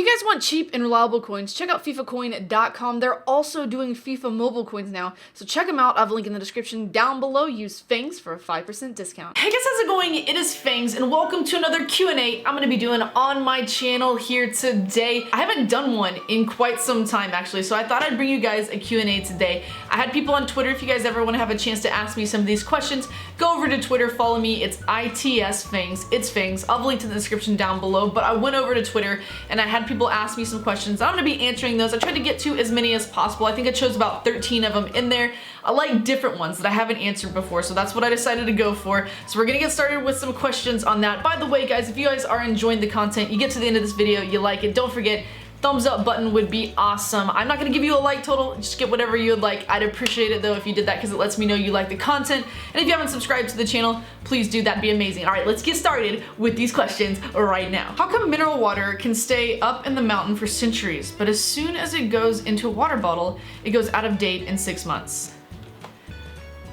you guys want cheap and reliable coins, check out FIFAcoin.com. They're also doing FIFA mobile coins now, so check them out. I have a link in the description down below. Use Fangs for a 5% discount. Hey guys, how's it going? It is Fangs, and welcome to another Q&A I'm going to be doing on my channel here today. I haven't done one in quite some time actually, so I thought I'd bring you guys a Q&A today. I had people on Twitter, if you guys ever want to have a chance to ask me some of these questions, go over to Twitter, follow me. It's ITS Fangs. It's Fangs. I'll have a link to the description down below, but I went over to Twitter and I had people ask me some questions. I'm going to be answering those. I tried to get to as many as possible. I think I chose about 13 of them in there. I like different ones that I haven't answered before, so that's what I decided to go for. So we're gonna get started with some questions on that. By the way, guys, if you guys are enjoying the content, you get to the end of this video, you like it, don't forget, thumbs up button would be awesome. I'm not gonna give you a like total, just get whatever you would like. I'd appreciate it though if you did that because it lets me know you like the content. And if you haven't subscribed to the channel, please do, that'd be amazing. All right, let's get started with these questions right now. How come mineral water can stay up in the mountain for centuries, but as soon as it goes into a water bottle, it goes out of date in 6 months?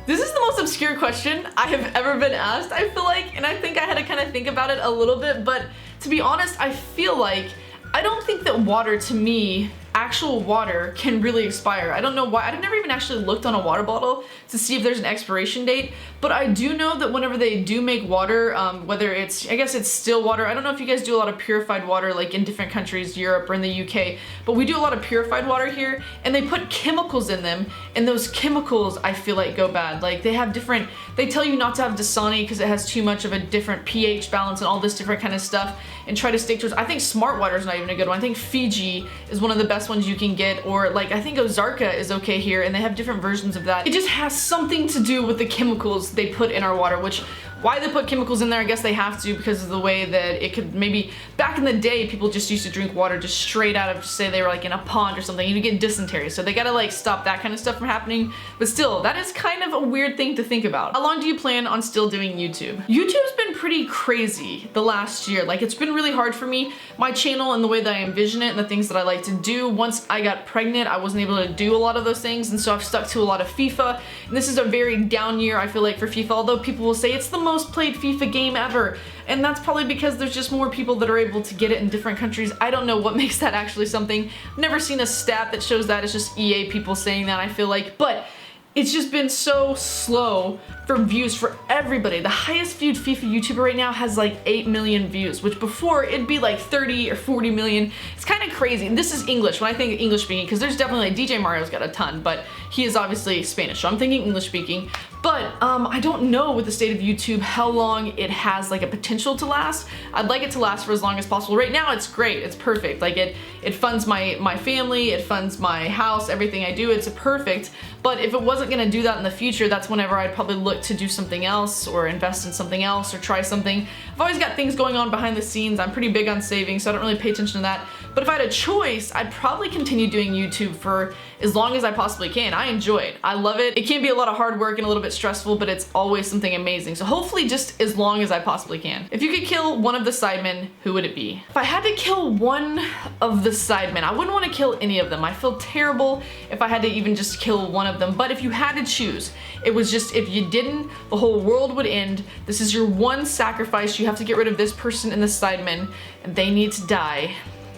This is the most obscure question I have ever been asked, I feel like, and I think I had to kind of think about it a little bit, but to be honest, I feel like I don't think that water, to me, actual water, can really expire. I don't know why. I've never even actually looked on a water bottle to see if there's an expiration date, but I do know that whenever they do make water, whether it's, I guess it's still water. I don't know if you guys do a lot of purified water like in different countries, Europe or in the UK, but we do a lot of purified water here, and they put chemicals in them, and those chemicals I feel like go bad. Like they have different, they tell you not to have Dasani because it has too much of a different pH balance and all this different kind of stuff, and try to stick to it. I think Smart Water is not even a good one. I think Fiji is one of the best ones you can get, or like I think Ozarka is okay here, and they have different versions of that. It just has something to do with the chemicals they put in our water, which why they put chemicals in there, I guess they have to because of the way that it could, maybe back in the day people just used to drink water just straight out of, say they were like in a pond or something, you'd get dysentery, so they gotta like stop that kind of stuff from happening. But still, that is kind of a weird thing to think about. How long do you plan on still doing YouTube? YouTube's been pretty crazy the last year. Like it's been really hard for me, my channel and the way that I envision it and the things that I like to do. Once I got pregnant, I wasn't able to do a lot of those things, and so I've stuck to a lot of FIFA, and this is a very down year I feel like for FIFA, although people will say it's the most played FIFA game ever, and that's probably because there's just more people that are able to get it in different countries. I don't know what makes that actually something. I've never seen a stat that shows that. It's just EA people saying that, I feel like, but it's just been so slow for views for everybody. The highest viewed FIFA YouTuber right now has like 8 million views, which before it'd be like 30 or 40 million. It's kind of crazy. And this is English, when I think English speaking, because there's definitely like DJ Mario's got a ton, but he is obviously Spanish, so I'm thinking English speaking. But I don't know with the state of YouTube how long it has like a potential to last. I'd like it to last for as long as possible. Right now it's great, it's perfect. Like it funds my family, it funds my house, everything I do, it's perfect. But if it wasn't gonna do that in the future, that's whenever I'd probably look to do something else or invest in something else or try something. I've always got things going on behind the scenes. I'm pretty big on saving, so I don't really pay attention to that. But if I had a choice, I'd probably continue doing YouTube for as long as I possibly can. I enjoy it. I love it. It can be a lot of hard work and a little bit stressful, but it's always something amazing. So hopefully just as long as I possibly can. If you could kill one of the sidemen, who would it be? If I had to kill one of the sidemen, I wouldn't want to kill any of them. I feel terrible if I had to even just kill one of them. But if you had to choose, it was just, if you didn't, the whole world would end. This is your one sacrifice. You have to get rid of this person and the sidemen, and they need to die.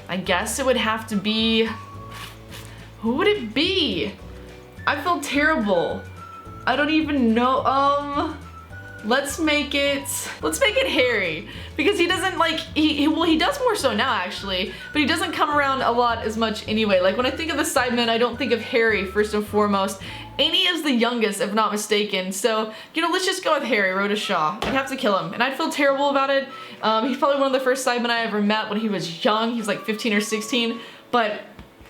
I guess it would have to be, who would it be? I feel terrible. I don't even know. Let's make it Harry, because he doesn't like, well, he does more so now actually, but he doesn't come around a lot as much anyway. Like when I think of the sidemen, I don't think of Harry first and foremost. Annie is the youngest, if not mistaken, so, you know, let's just go with Harry, Rhoda Shaw. I'd have to kill him, and I'd feel terrible about it. He's probably one of the first sidemen I ever met when he was young. He was like 15 or 16, but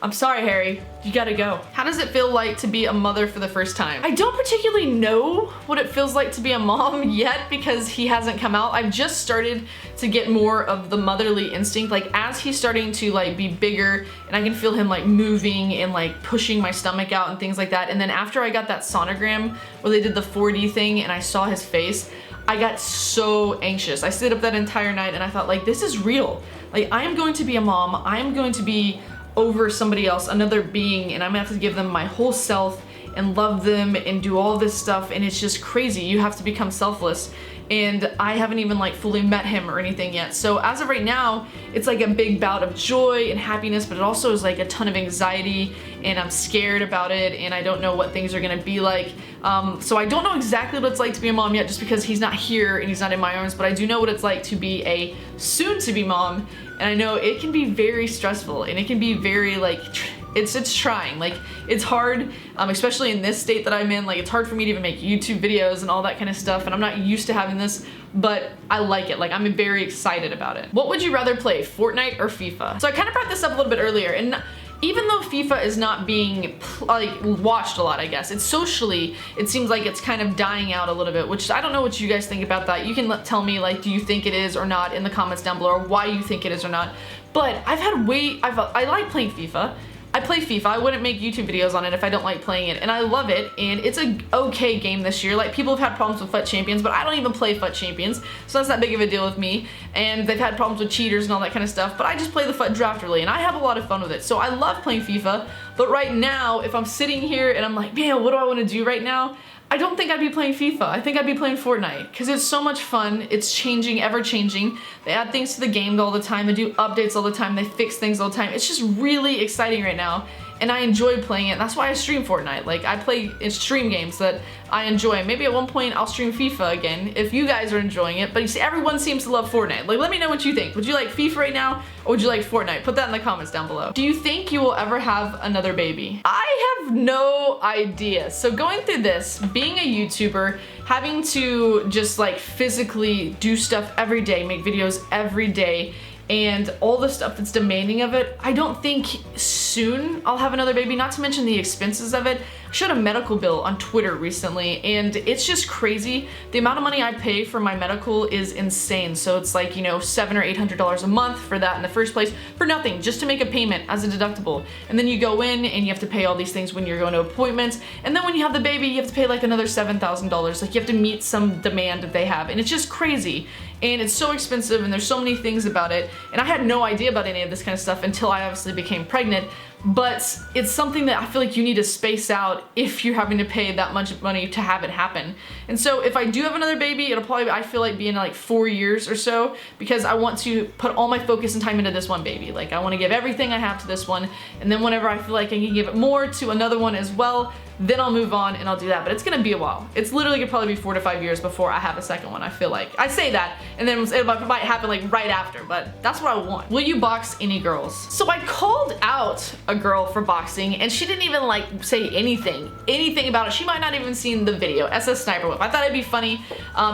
I'm sorry, Harry, you gotta go. How does it feel like to be a mother for the first time? I don't particularly know what it feels like to be a mom yet because he hasn't come out. I've just started to get more of the motherly instinct, like as he's starting to like be bigger and I can feel him like moving and like pushing my stomach out and things like that. And then after I got that sonogram where they did the 4D thing and I saw his face, I got so anxious. I stayed up that entire night and I thought like, this is real. Like I am going to be a mom, I am going to be over somebody else, another being, and I'm gonna have to give them my whole self and love them and do all this stuff, and it's just crazy. You have to become selfless, and I haven't even like fully met him or anything yet. So as of right now, it's like a big bout of joy and happiness, but it also is like a ton of anxiety, and I'm scared about it, and I don't know what things are gonna be like. So I don't know exactly what it's like to be a mom yet, just because he's not here and he's not in my arms, but I do know what it's like to be a soon-to-be mom, and I know it can be very stressful, and it can be very like, it's trying. Like, it's hard, especially in this state that I'm in. Like, it's hard for me to even make YouTube videos and all that kind of stuff, and I'm not used to having this, but I like it. Like, I'm very excited about it. What would you rather play, Fortnite or FIFA? So I kind of brought this up a little bit earlier, and even though FIFA is not being like watched a lot, I guess, it's socially, it seems like it's kind of dying out a little bit, which I don't know what you guys think about that. You can tell me, like, do you think it is or not in the comments down below, or why you think it is or not. But I like playing FIFA. I play FIFA. I wouldn't make YouTube videos on it if I don't like playing it, and I love it, and it's a okay game this year. Like, people have had problems with FUT Champions, but I don't even play FUT Champions, so that's not big of a deal with me, and they've had problems with cheaters and all that kind of stuff, but I just play the FUTDRAFT really, and I have a lot of fun with it. So I love playing FIFA, but right now, if I'm sitting here and I'm like, man, what do I want to do right now? I don't think I'd be playing FIFA. I think I'd be playing Fortnite, because it's so much fun. It's changing, ever changing. They add things to the game all the time. They do updates all the time. They fix things all the time. It's just really exciting right now, and I enjoy playing it. That's why I stream Fortnite. Like, I play stream games that I enjoy. Maybe at one point I'll stream FIFA again if you guys are enjoying it, but you see, everyone seems to love Fortnite. Like, let me know what you think. Would you like FIFA right now, or would you like Fortnite? Put that in the comments down below. Do you think you will ever have another baby? I have no idea. So going through this, being a YouTuber, having to just like physically do stuff every day, make videos every day, and all the stuff that's demanding of it, I don't think soon I'll have another baby, not to mention the expenses of it. I showed a medical bill on Twitter recently, and it's just crazy. The amount of money I pay for my medical is insane. So it's like, you know, $700 or $800 a month for that in the first place, for nothing, just to make a payment as a deductible. And then you go in and you have to pay all these things when you're going to appointments. And then when you have the baby, you have to pay like another $7,000. Like, you have to meet some demand that they have, and it's just crazy. And it's so expensive, and there's so many things about it. And I had no idea about any of this kind of stuff until I obviously became pregnant. But it's something that I feel like you need to space out if you're having to pay that much money to have it happen. And so if I do have another baby, it'll probably, I feel like, be in like 4 years or so, because I want to put all my focus and time into this one baby. Like, I want to give everything I have to this one, and then whenever I feel like I can give it more to another one as well, then I'll move on and I'll do that. But it's gonna be a while. It's literally gonna probably be 4 to 5 years before I have a second one, I feel like. I say that, and then it might happen like right after, but that's what I want. Will you box any girls? So I called out a girl for boxing, and she didn't even like say anything about it. She might not even seen the video, SS Sniper Whip. I thought it'd be funny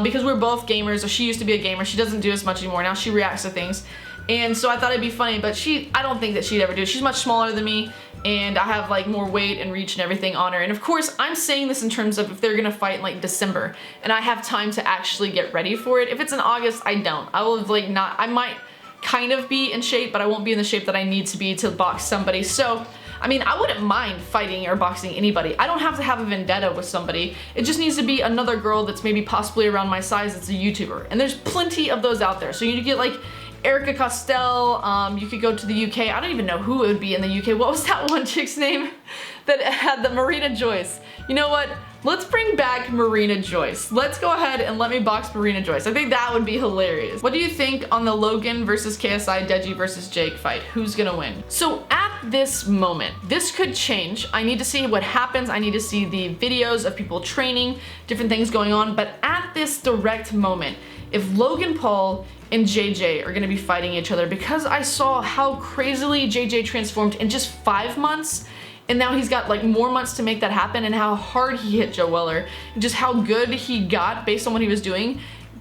because we're both gamers, or she used to be a gamer. She doesn't do as much anymore. Now she reacts to things. And so I thought it'd be funny, but I don't think that she'd ever do it. She's much smaller than me, and I have like more weight and reach and everything on her. And of course, I'm saying this in terms of if they're gonna fight in like December, and I have time to actually get ready for it. If it's in August, I don't. I will like not, I might kind of be in shape, but I won't be in the shape that I need to be to box somebody. So, I mean, I wouldn't mind fighting or boxing anybody. I don't have to have a vendetta with somebody. It just needs to be another girl that's maybe possibly around my size that's a YouTuber. And there's plenty of those out there. So you get like Erica Costell, you could go to the UK. I don't even know who it would be in the UK. What was that one chick's name that had the Marina Joyce? You know what? Let's bring back Marina Joyce. Let's go ahead and let me box Marina Joyce. I think that would be hilarious. What do you think on the Logan versus KSI, DEJI versus Jake fight? Who's gonna win? So at this moment, this could change. I need to see what happens. I need to see the videos of people training, different things going on. But at this direct moment, if Logan Paul and JJ are gonna be fighting each other, because I saw how crazily JJ transformed in just 5 months, and now he's got like more months to make that happen, and how hard he hit Joe Weller, and just how good he got based on what he was doing.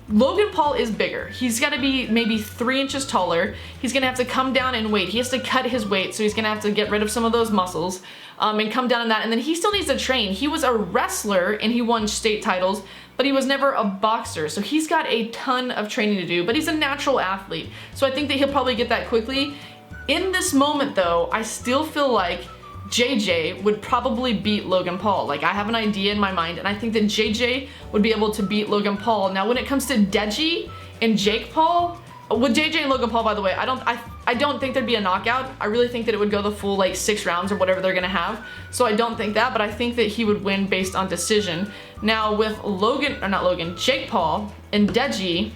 Logan Paul is bigger. He's gotta be maybe 3 inches taller. He's gonna have to come down in weight. He has to cut his weight, so he's gonna have to get rid of some of those muscles and come down in that. And then he still needs to train. He was a wrestler and he won state titles, but he was never a boxer. So he's got a ton of training to do, but he's a natural athlete. So I think that he'll probably get that quickly. In this moment though, I still feel like JJ would probably beat Logan Paul. Like, I have an idea in my mind, and I think that JJ would be able to beat Logan Paul. Now, when it comes to DEJI and Jake Paul, with JJ and Logan Paul, by the way, I don't think there'd be a knockout. I really think that it would go the full like 6 rounds or whatever they're gonna have. So I don't think that, but I think that he would win based on decision. Now with Jake Paul and DEJI,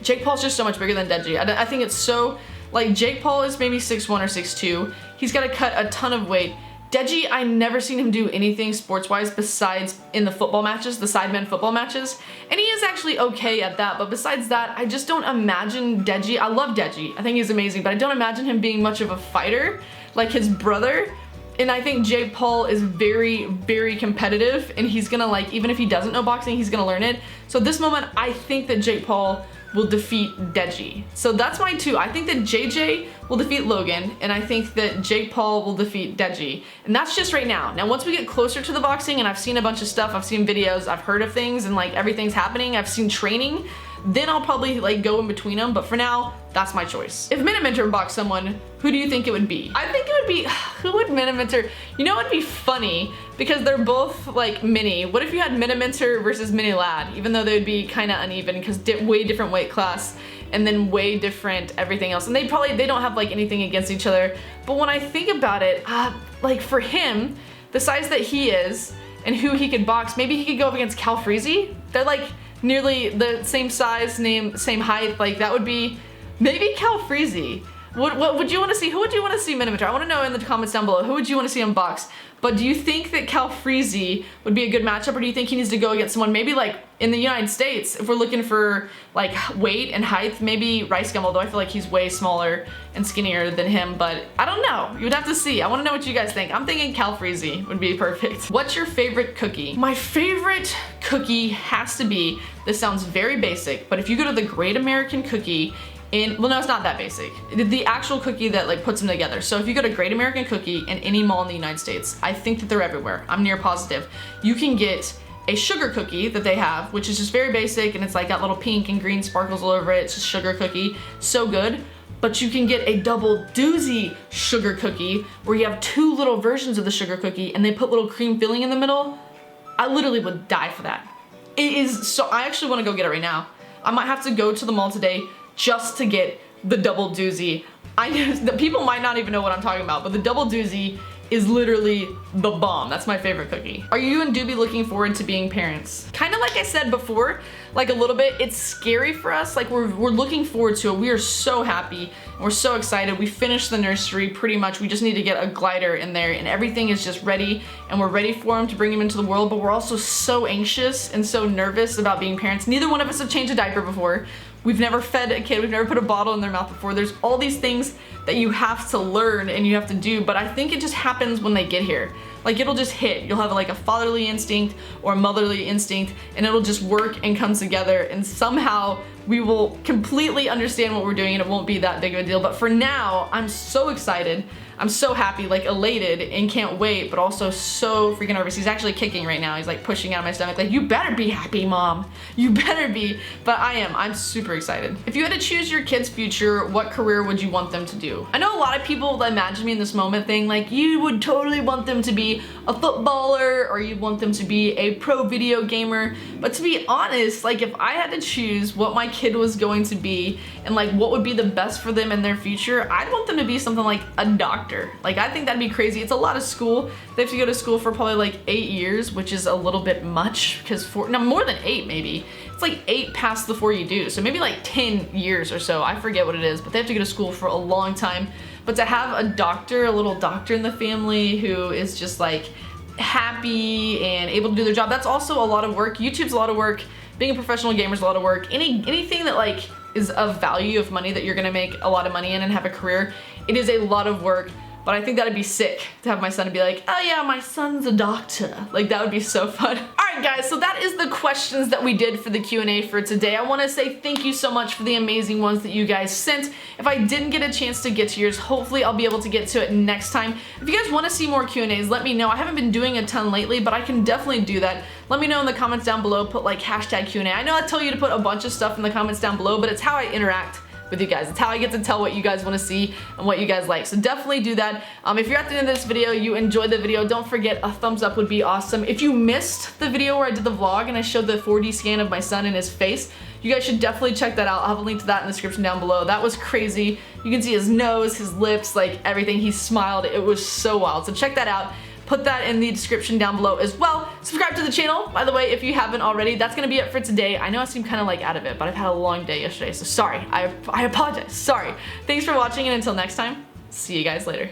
Jake Paul's just so much bigger than DEJI. I think it's so, like, Jake Paul is maybe 6'1" or 6'2". He's got to cut a ton of weight. DEJI, I never seen him do anything sports-wise besides in the football matches, the sidemen football matches. And he is actually okay at that, but besides that, I just don't imagine DEJI. I love DEJI. I think he's amazing, but I don't imagine him being much of a fighter like his brother. And I think Jake Paul is very, very competitive, and he's gonna, like, even if he doesn't know boxing, he's gonna learn it. So at this moment, I think that Jake Paul will defeat DEJI. So that's my two. I think that JJ will defeat Logan, and I think that Jake Paul will defeat DEJI. And that's just right now. Now, once we get closer to the boxing and I've seen a bunch of stuff, I've seen videos, I've heard of things, and like everything's happening, I've seen training, then I'll probably like go in between them. But for now, that's my choice. If Miniminter boxed someone, who do you think it would be? I think it would be, who would Miniminter? You know, it'd be funny because they're both like mini. What if you had Miniminter versus Mini Lad, even though they would be kind of uneven because way different weight class and then way different everything else. And they don't have like anything against each other. But when I think about it, like for him, the size that he is and who he could box, maybe he could go up against Cal Freezy. They're like nearly the same size, same height. Like that would be maybe Cal Freezy. What would you want to see? Who would you want to see Miniminter? I want to know in the comments down below. Who would you want to see him box? But do you think that Cal Freezy would be a good matchup, or do you think he needs to go against someone maybe like in the United States, if we're looking for like weight and height, maybe Rice Gum, although I feel like he's way smaller and skinnier than him, but I don't know. You would have to see. I want to know what you guys think. I'm thinking Cal Freezy would be perfect. What's your favorite cookie? My favorite cookie has to be, this sounds very basic, but if you go to the Great American Cookie, well, no, it's not that basic. The actual cookie that like puts them together. So if you go to Great American Cookie in any mall in the United States, I think that they're everywhere. I'm near positive. You can get a sugar cookie that they have, which is just very basic, and it's like got little pink and green sparkles all over it. It's just sugar cookie, so good. But you can get a double doozy sugar cookie where you have two little versions of the sugar cookie and they put little cream filling in the middle. I literally would die for that. It is so, I actually want to go get it right now. I might have to go to the mall today just to get the double doozy. I know that people might not even know what I'm talking about, but the double doozy is literally the bomb. That's my favorite cookie. Are you and Doobie looking forward to being parents? Kind of like I said before, like a little bit, it's scary for us. Like we're looking forward to it. We are so happy and we're so excited. We finished the nursery pretty much. We just need to get a glider in there and everything is just ready, and we're ready for him to bring him into the world, but we're also so anxious and so nervous about being parents. Neither one of us have changed a diaper before. We've never fed a kid, we've never put a bottle in their mouth before. There's all these things that you have to learn and you have to do, but I think it just happens when they get here. Like it'll just hit. You'll have like a fatherly instinct or a motherly instinct, and it'll just work and come together, and somehow we will completely understand what we're doing and it won't be that big of a deal. But for now, I'm so excited. I'm so happy, like elated, and can't wait, but also so freaking nervous. He's actually kicking right now. He's like pushing out of my stomach, like, you better be happy, mom. You better be. But I am. I'm super excited. If you had to choose your kid's future, what career would you want them to do? I know a lot of people imagine me in this moment thing, like you would totally want them to be a footballer or you'd want them to be a pro video gamer. But to be honest, like if I had to choose what my kid was going to be and like what would be the best for them in their future, I'd want them to be something like a doctor. Like I think that'd be crazy. It's a lot of school. They have to go to school for probably like 8 years, which is a little bit much because no, more than 8 maybe. It's like 8 past before you do. So maybe like 10 years or so. I forget what it is, but they have to go to school for a long time. But to have a doctor, a little doctor in the family who is just like happy and able to do their job, that's also a lot of work. YouTube's a lot of work. Being a professional gamer is a lot of work. Anything that like is of value of money that you're gonna make a lot of money in and have a career, it is a lot of work. But I think that'd be sick to have my son be like, oh yeah, my son's a doctor. Like that would be so fun. All right guys, so that is the questions that we did for the Q&A for today. I wanna say thank you so much for the amazing ones that you guys sent. If I didn't get a chance to get to yours, hopefully I'll be able to get to it next time. If you guys wanna see more Q&As, let me know. I haven't been doing a ton lately, but I can definitely do that. Let me know in the comments down below, put like hashtag Q&A. I know I tell you to put a bunch of stuff in the comments down below, but it's how I interact with you guys. It's how I get to tell what you guys want to see and what you guys like. So definitely do that. If you're at the end of this video, you enjoyed the video, don't forget a thumbs up would be awesome. If you missed the video where I did the vlog and I showed the 4D scan of my son and his face, you guys should definitely check that out. I'll have a link to that in the description down below. That was crazy. You can see his nose, his lips, like everything. He smiled. It was so wild. So check that out. put that in the description down below as well. Subscribe to the channel, by the way, if you haven't already. That's gonna be it for today. I know I seem kind of like out of it, but I've had a long day yesterday, so sorry. I apologize, sorry. Thanks for watching, and until next time, see you guys later.